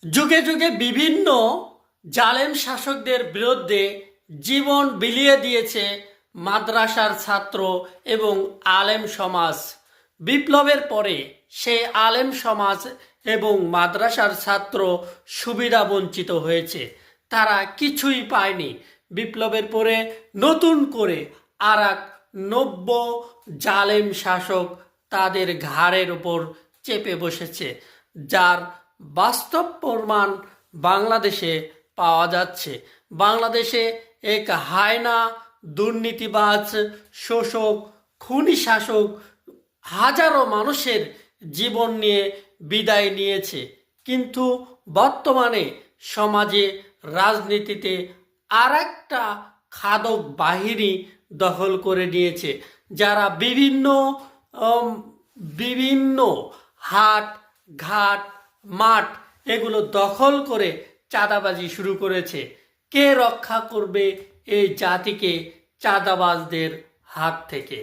যুগে যুগে বিভিন্ন জালেম শাসকদের বিরুদ্ধে জীবন বিলিয়ে দিয়েছে মাদ্রাসার ছাত্র এবং আলেম সমাজ। বিপ্লবের পরে সেই আলেম সমাজ এবং মাদ্রাসার ছাত্র সুবিধা বঞ্চিত হয়েছে, তারা কিছুই পায়নি। বিপ্লবের পরে নতুন করে আর এক নব্য জালেম শাসক তাদের ঘাড়ের উপর চেপে বসেছে, যার বাস্তব প্রমাণ বাংলাদেশে পাওয়া যাচ্ছে। বাংলাদেশে এক হায়না, দুর্নীতিবাজ, শোষক, খুনি শাসক হাজারো মানুষের জীবন নিয়ে বিদায় নিয়েছে। কিন্তু বর্তমানে সমাজে, রাজনীতিতে আর একটা খাদক বাহিনী দখল করে নিয়েছে, যারা বিভিন্ন হাট, ঘাট, মাঠ এগুলো দখল করে চাঁদাবাজি শুরু করেছে। কে রক্ষা করবে এই জাতিকে চাঁদাবাজদের হাত থেকে?